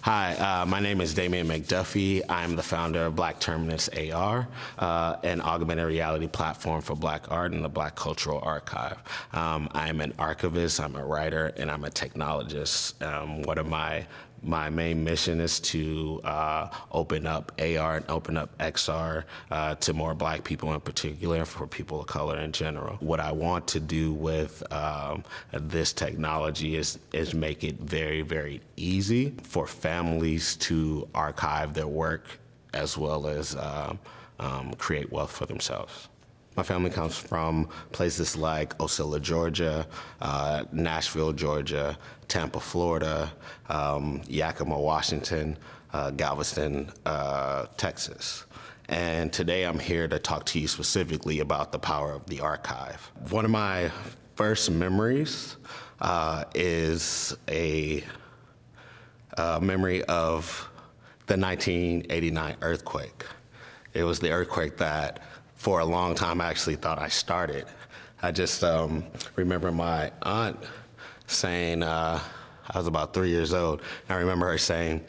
Hi, my name is Damien McDuffie. I'm the founder of Black Terminus AR, an augmented reality platform for Black art and the Black Cultural Archive. I'm an archivist, I'm a writer, and I'm a technologist. One of my main mission is to open up AR and open up XR to more Black people in particular, and for people of color in general. What I want to do with this technology is make it very, very easy for families to archive their work as well as create wealth for themselves. My family comes from places like Ocilla, Georgia, Nashville, Georgia, Tampa, Florida, Yakima, Washington, Galveston, Texas. And today I'm here to talk to you specifically about the power of the archive. One of my first memories is a memory of the 1989 earthquake. It was the earthquake that for a long time I actually thought I started. I just remember my aunt saying, I was about 3 years old, and I remember her saying,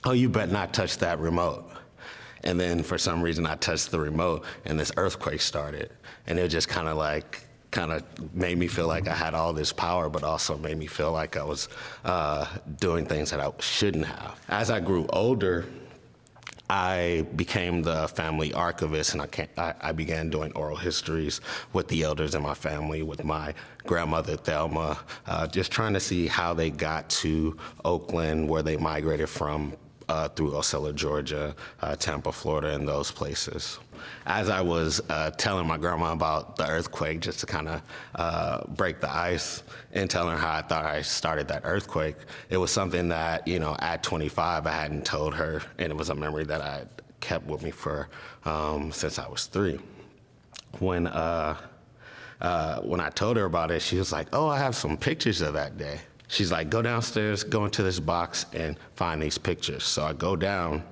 "Oh, you better not touch that remote." And then for some reason I touched the remote and this earthquake started. And it just kind of made me feel like I had all this power, but also made me feel like I was doing things that I shouldn't have. As I grew older, I became the family archivist, and I began doing oral histories with the elders in my family, with my grandmother, Thelma, just trying to see how they got to Oakland, where they migrated from through Ocilla, Georgia, Tampa, Florida, and those places. As I was telling my grandma about the earthquake, just to kind of break the ice and telling her how I thought I started that earthquake, it was something that, at 25, I hadn't told her, and it was a memory that I kept with me for since I was 3. When I told her about it, she was like, "Oh, I have some pictures of that day." She's like, "Go downstairs, go into this box and find these pictures." So I go down,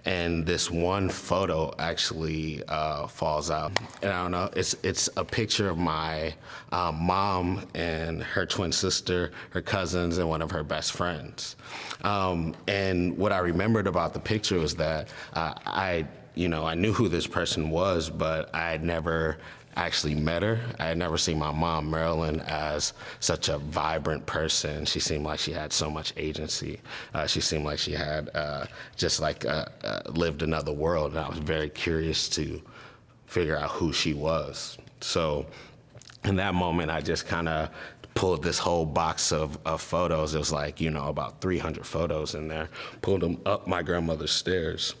and this one photo actually falls out. And I don't know, it's a picture of my mom and her twin sister, her cousins, and one of her best friends. And what I remembered about the picture was that I knew who this person was, but I had never actually met her. I had never seen my mom, Marilyn, as such a vibrant person. She seemed like she had so much agency. She seemed like she had lived another world, and I was very curious to figure out who she was. So in that moment, I just kind of pulled this whole box of photos. It was like, about 300 photos in there. Pulled them up my grandmother's stairs,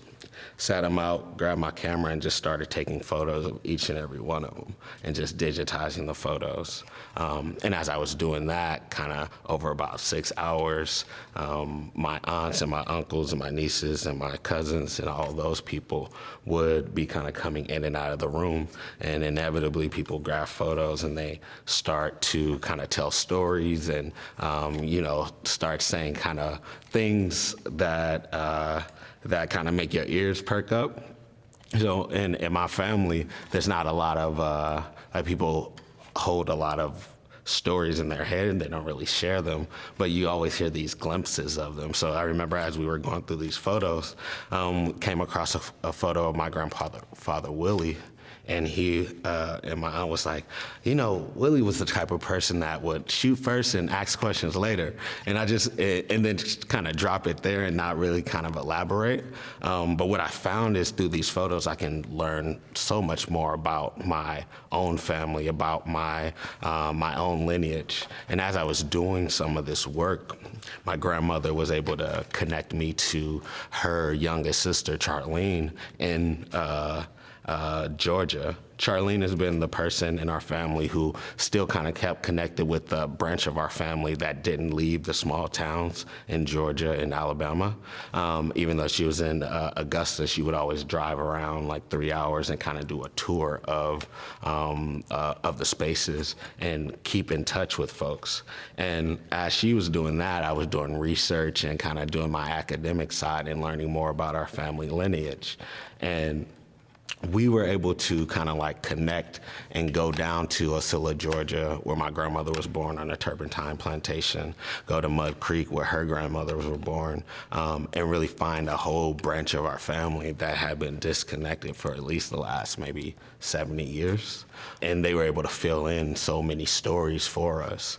sat them out, grabbed my camera, and just started taking photos of each and every one of them and just digitizing the photos. And as I was doing that, kind of over about 6 hours, my aunts and my uncles and my nieces and my cousins and all those people would be kind of coming in and out of the room. And inevitably, people grab photos and they start to kind of tell stories and, start saying kind of things that kind of make your ears perk up. So in my family, there's not a lot of, people hold a lot of stories in their head and they don't really share them, but you always hear these glimpses of them. So I remember as we were going through these photos, came across a photo of my grandfather, Willie. And he and my aunt was like, Willie was the type of person that would shoot first and ask questions later. And and then just kind of drop it there and not really kind of elaborate. But what I found is through these photos, I can learn so much more about my own family, about my own lineage. And as I was doing some of this work, my grandmother was able to connect me to her youngest sister, Charlene, in Georgia. Charlene has been the person in our family who still kind of kept connected with the branch of our family that didn't leave the small towns in Georgia and Alabama. Even though she was in Augusta, she would always drive around like 3 hours and kind of do a tour of the spaces and keep in touch with folks. And as she was doing that, I was doing research and kind of doing my academic side and learning more about our family lineage. And we were able to kind of like connect and go down to Osceola, Georgia, where my grandmother was born on a turpentine plantation, go to Mud Creek, where her grandmothers were born, and really find a whole branch of our family that had been disconnected for at least the last maybe 70 years. And they were able to fill in so many stories for us.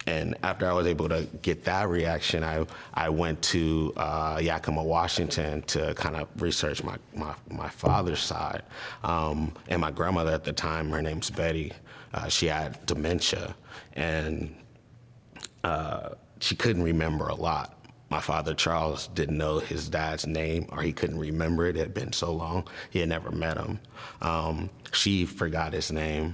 And after I was able to get that reaction, I went to Yakima, Washington to kind of research my father's side. And my grandmother at the time, her name's Betty, she had dementia, and she couldn't remember a lot. My father, Charles, didn't know his dad's name, or he couldn't remember it. It had been so long. He had never met him. She forgot his name,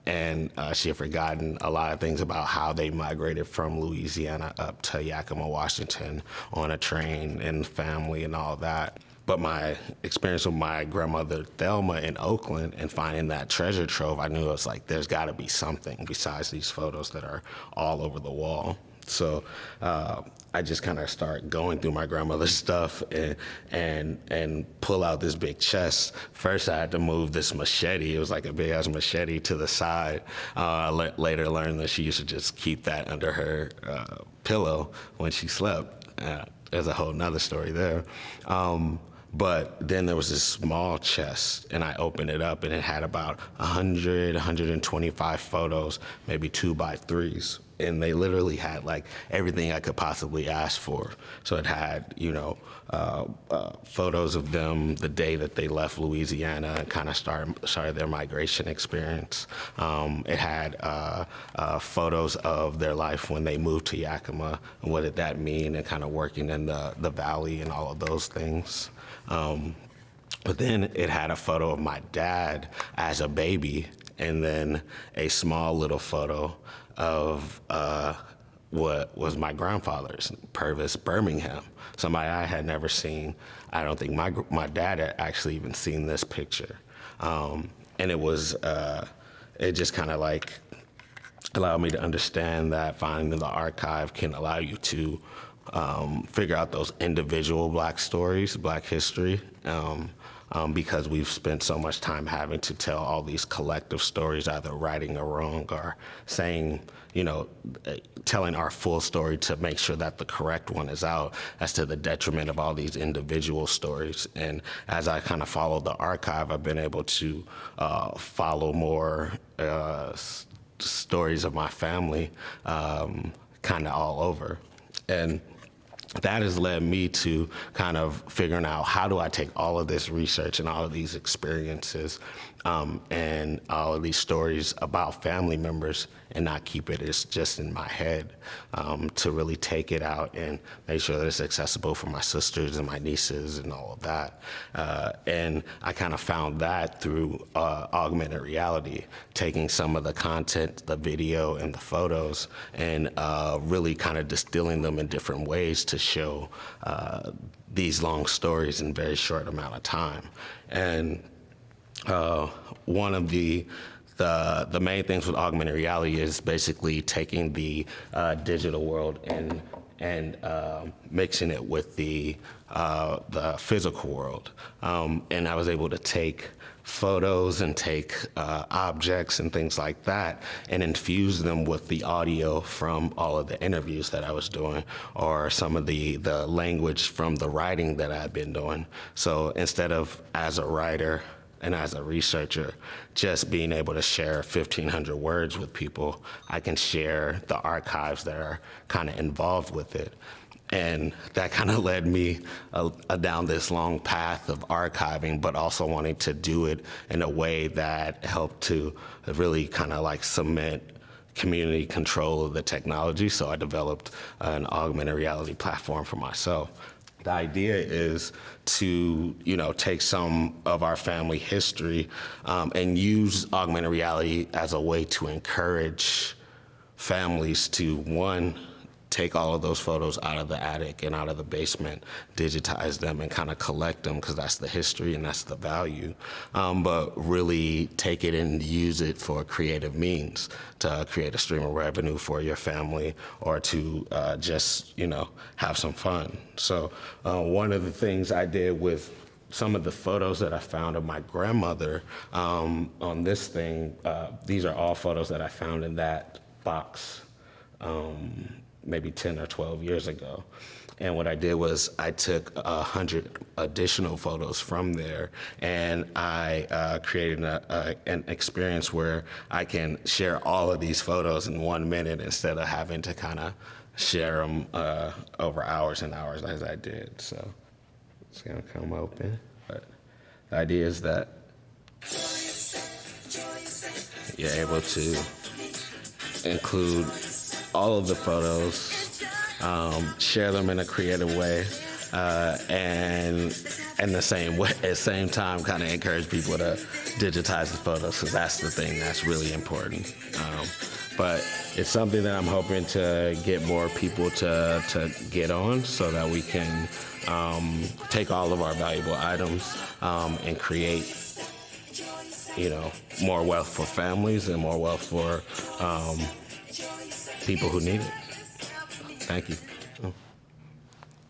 and she had forgotten a lot of things about how they migrated from Louisiana up to Yakima, Washington on a train and family and all that. But my experience with my grandmother, Thelma, in Oakland and finding that treasure trove, I knew it was like, there's gotta be something besides these photos that are all over the wall. So I just kind of start going through my grandmother's stuff and pull out this big chest. First, I had to move this machete. It was like a big ass machete to the side. Later learned that she used to just keep that under her pillow when she slept. There's a whole nother story there. But then there was this small chest, and I opened it up, and it had about 100, 125 photos, maybe 2x3s. And they literally had like everything I could possibly ask for. So it had, photos of them the day that they left Louisiana and kind of started their migration experience. It had photos of their life when they moved to Yakima and what did that mean, and kind of working in the valley and all of those things. But then it had a photo of my dad as a baby, and then a small little photo of what was my grandfather's, Purvis Birmingham, somebody I had never seen. I don't think my dad had actually even seen this picture. And it just kind of like allowed me to understand that finding the archive can allow you to figure out those individual Black stories, Black history, because we've spent so much time having to tell all these collective stories, either righting or wrong, or saying, telling our full story to make sure that the correct one is out, as to the detriment of all these individual stories. And as I kind of follow the archive, I've been able to follow more stories of my family kind of all over. And that has led me to kind of figuring out, how do I take all of this research and all of these experiences and all of these stories about family members and not keep it as just in my head, to really take it out and make sure that it's accessible for my sisters and my nieces and all of that. And I kind of found that through augmented reality, taking some of the content, the video and the photos, and really kind of distilling them in different ways to show these long stories in a very short amount of time. And one of the main things with augmented reality is basically taking the digital world and mixing it with the physical world. And I was able to take photos and take objects and things like that and infuse them with the audio from all of the interviews that I was doing, or some of the language from the writing that I've been doing. So instead of, as a writer and as a researcher, just being able to share 1,500 words with people, I can share the archives that are kind of involved with it. And that kind of led me down this long path of archiving, but also wanting to do it in a way that helped to really kind of like cement community control of the technology. So I developed an augmented reality platform for myself. The idea is to, take some of our family history and use augmented reality as a way to encourage families to, one, take all of those photos out of the attic and out of the basement, digitize them and kind of collect them, because that's the history and that's the value, but really take it and use it for creative means, to create a stream of revenue for your family, or to just, have some fun. So one of the things I did with some of the photos that I found of my grandmother on this thing. These are all photos that I found in that box maybe 10 or 12 years ago. And what I did was I took 100 additional photos from there, and I created an experience where I can share all of these photos in 1 minute instead of having to kind of share them over hours and hours as I did. So it's gonna come open. But the idea is that you're able to include all of the photos, share them in a creative way, and at the same time, kind of encourage people to digitize the photos, because that's the thing that's really important. But it's something that I'm hoping to get more people to get on, so that we can take all of our valuable items and create, more wealth for families and more wealth for people who need it. Thank you.